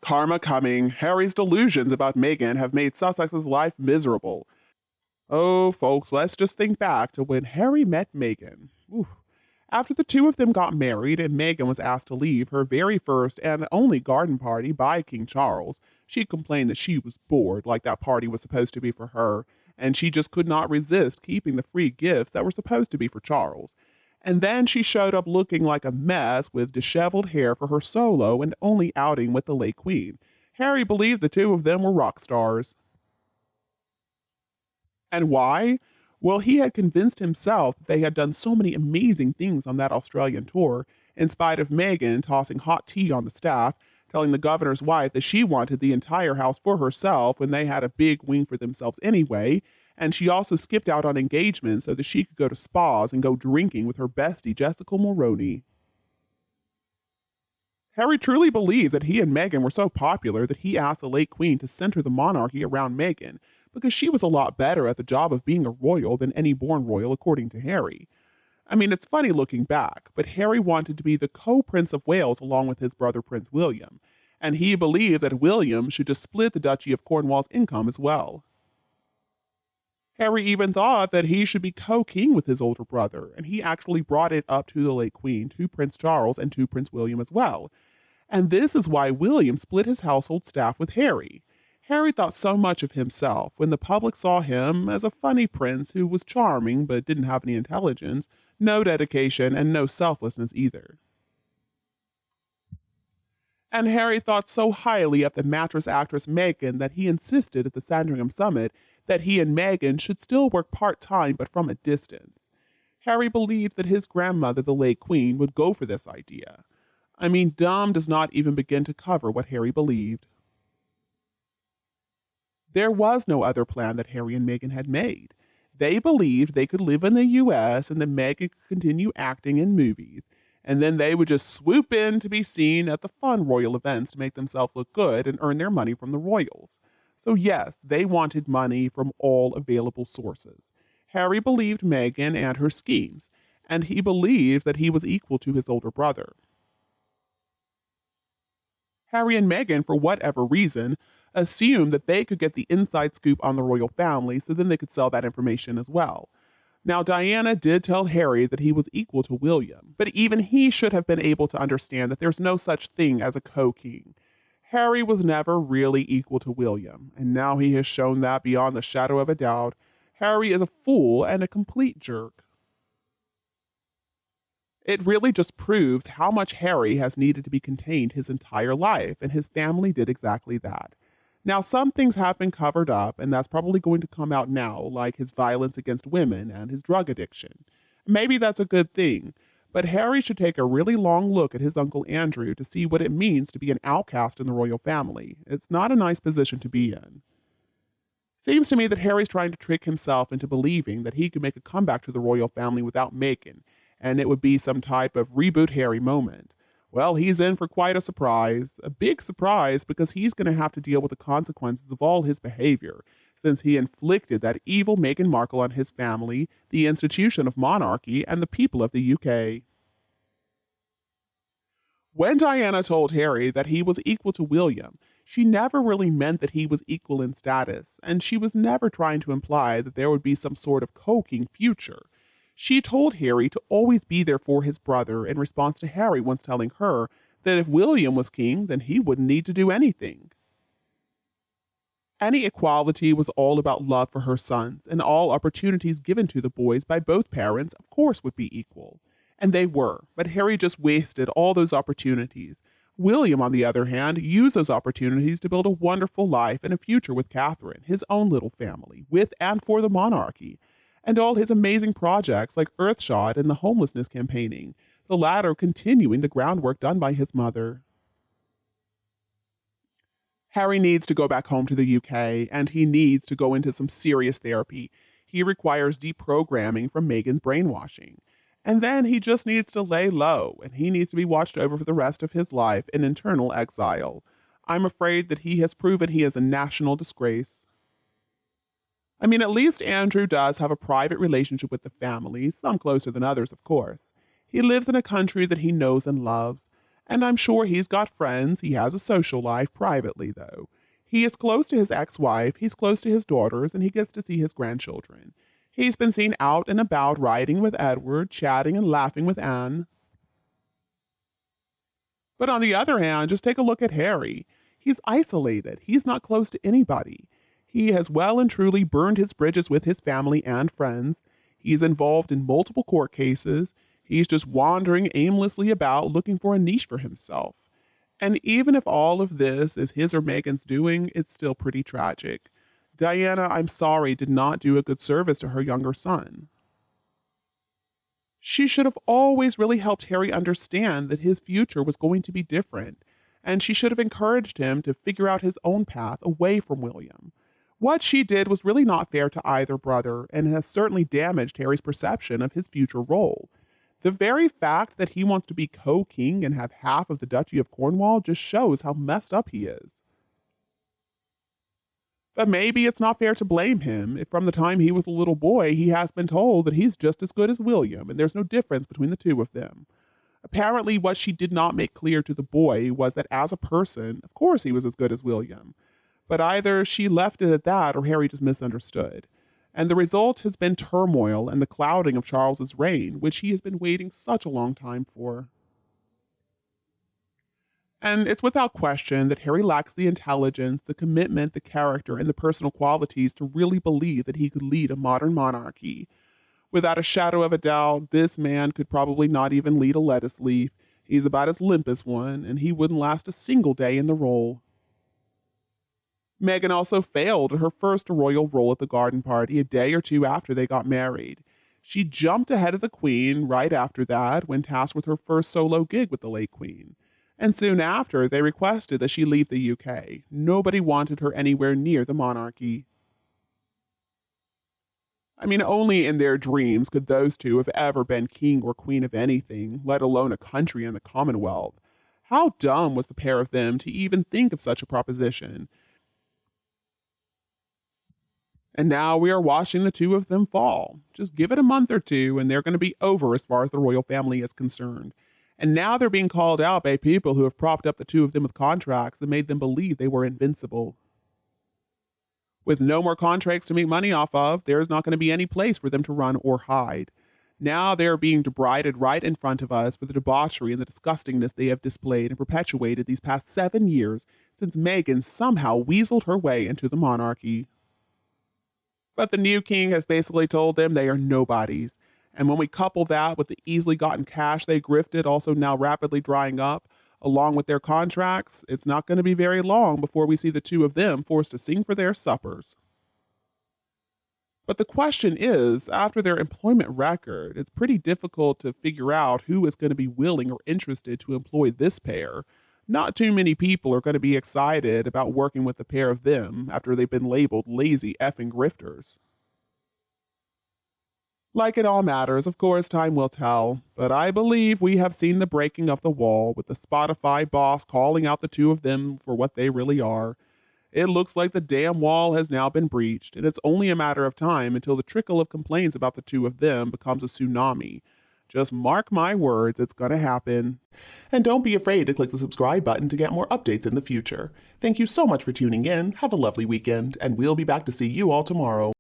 Karma coming. Harry's delusions about Meghan have made Sussex's life miserable. Oh, folks, let's just think back to when Harry met Meghan. Oof. After the two of them got married and Meghan was asked to leave her very first and only garden party by King Charles, she complained that she was bored, like that party was supposed to be for her, and she just could not resist keeping the free gifts that were supposed to be for Charles. And then she showed up looking like a mess with disheveled hair for her solo and only outing with the late Queen. Harry believed the two of them were rock stars. And why? Well, he had convinced himself that they had done so many amazing things on that Australian tour, in spite of Meghan tossing hot tea on the staff, telling the governor's wife that she wanted the entire house for herself when they had a big wing for themselves anyway, and she also skipped out on engagements so that she could go to spas and go drinking with her bestie Jessica Mulroney. Harry truly believed that he and Meghan were so popular that he asked the late Queen to center the monarchy around Meghan, because she was a lot better at the job of being a royal than any born royal, according to Harry. I mean, it's funny looking back, but Harry wanted to be the co-Prince of Wales along with his brother Prince William, and he believed that William should just split the Duchy of Cornwall's income as well. Harry even thought that he should be co-king with his older brother, and he actually brought it up to the late Queen, to Prince Charles, and to Prince William as well. And this is why William split his household staff with Harry. Harry thought so much of himself when the public saw him as a funny prince who was charming but didn't have any intelligence, no dedication, and no selflessness either. And Harry thought so highly of the mattress actress Meghan that he insisted at the Sandringham Summit that he and Meghan should still work part-time but from a distance. Harry believed that his grandmother, the late Queen, would go for this idea. I mean, dumb does not even begin to cover what Harry believed. There was no other plan that Harry and Meghan had made. They believed they could live in the US and that Meghan could continue acting in movies, and then they would just swoop in to be seen at the fun royal events to make themselves look good and earn their money from the royals. So yes, they wanted money from all available sources. Harry believed Meghan and her schemes, and he believed that he was equal to his older brother. Harry and Meghan, for whatever reason, assumed that they could get the inside scoop on the royal family so then they could sell that information as well. Now, Diana did tell Harry that he was equal to William, but even he should have been able to understand that there's no such thing as a co-king. Harry was never really equal to William, and now he has shown that beyond the shadow of a doubt. Harry is a fool and a complete jerk. It really just proves how much Harry has needed to be contained his entire life, and his family did exactly that. Now, some things have been covered up, and that's probably going to come out now, like his violence against women and his drug addiction. Maybe that's a good thing, but Harry should take a really long look at his Uncle Andrew to see what it means to be an outcast in the royal family. It's not a nice position to be in. Seems to me that Harry's trying to trick himself into believing that he could make a comeback to the royal family without Meghan, and it would be some type of reboot Harry moment. Well, he's in for quite a surprise. A big surprise because he's going to have to deal with the consequences of all his behavior, since he inflicted that evil Meghan Markle on his family, the institution of monarchy, and the people of the UK. When Diana told Harry that he was equal to William, she never really meant that he was equal in status, and she was never trying to imply that there would be some sort of co-king future. She told Harry to always be there for his brother in response to Harry once telling her that if William was king, then he wouldn't need to do anything. Any equality was all about love for her sons, and all opportunities given to the boys by both parents, of course, would be equal. And they were, but Harry just wasted all those opportunities. William, on the other hand, used those opportunities to build a wonderful life and a future with Catherine, his own little family, with and for the monarchy, and all his amazing projects like Earthshot and the homelessness campaigning, the latter continuing the groundwork done by his mother. Harry needs to go back home to the UK, and he needs to go into some serious therapy. He requires deprogramming from Meghan's brainwashing. And then he just needs to lay low, and he needs to be watched over for the rest of his life in internal exile. I'm afraid that he has proven he is a national disgrace. I mean, at least Andrew does have a private relationship with the family, some closer than others, of course. He lives in a country that he knows and loves, And I'm sure he's got friends, he has a social life privately, though. He is close to his ex-wife, he's close to his daughters, and he gets to see his grandchildren. He's been seen out and about riding with Edward, chatting and laughing with Anne. But on the other hand, just take a look at Harry. He's isolated. He's not close to anybody. He has well and truly burned his bridges with his family and friends. He's involved in multiple court cases. He's just wandering aimlessly about looking for a niche for himself. And even if all of this is his or Meghan's doing, it's still pretty tragic. Diana, I'm sorry, did not do a good service to her younger son. She should have always really helped Harry understand that his future was going to be different, and she should have encouraged him to figure out his own path away from William. What she did was really not fair to either brother, and has certainly damaged Harry's perception of his future role. The very fact that he wants to be co-king and have half of the Duchy of Cornwall just shows how messed up he is. But maybe it's not fair to blame him if from the time he was a little boy he has been told that he's just as good as William and there's no difference between the two of them. Apparently what she did not make clear to the boy was that as a person, of course he was as good as William. But either she left it at that or Harry just misunderstood. And the result has been turmoil and the clouding of Charles's reign, which he has been waiting such a long time for. And it's without question that Harry lacks the intelligence, the commitment, the character, and the personal qualities to really believe that he could lead a modern monarchy. Without a shadow of a doubt, this man could probably not even lead a lettuce leaf. He's about as limp as one, and he wouldn't last a single day in the role. Meghan also failed at her first royal role at the garden party a day or two after they got married. She jumped ahead of the Queen right after that when tasked with her first solo gig with the late Queen. And soon after, they requested that she leave the UK. Nobody wanted her anywhere near the monarchy. I mean, only in their dreams could those two have ever been king or queen of anything, let alone a country in the Commonwealth. How dumb was the pair of them to even think of such a proposition? And now we are watching the two of them fall. Just give it a month or two, and they're going to be over as far as the royal family is concerned. And now they're being called out by people who have propped up the two of them with contracts that made them believe they were invincible. With no more contracts to make money off of, there's not going to be any place for them to run or hide. Now they are being derided right in front of us for the debauchery and the disgustingness they have displayed and perpetuated these past 7 years since Meghan somehow weaseled her way into the monarchy. But the new king has basically told them they are nobodies. And when we couple that with the easily gotten cash they grifted also now rapidly drying up, along with their contracts, it's not going to be very long before we see the two of them forced to sing for their suppers. But the question is, after their employment record, it's pretty difficult to figure out who is going to be willing or interested to employ this pair. Not too many people are going to be excited about working with the pair of them after they've been labeled lazy effing grifters. Like in all matters, of course, time will tell, but I believe we have seen the breaking of the wall with the Spotify boss calling out the two of them for what they really are. It looks like the damn wall has now been breached, and it's only a matter of time until the trickle of complaints about the two of them becomes a tsunami. Just mark my words, it's gonna happen. And don't be afraid to click the subscribe button to get more updates in the future. Thank you so much for tuning in, have a lovely weekend, and we'll be back to see you all tomorrow.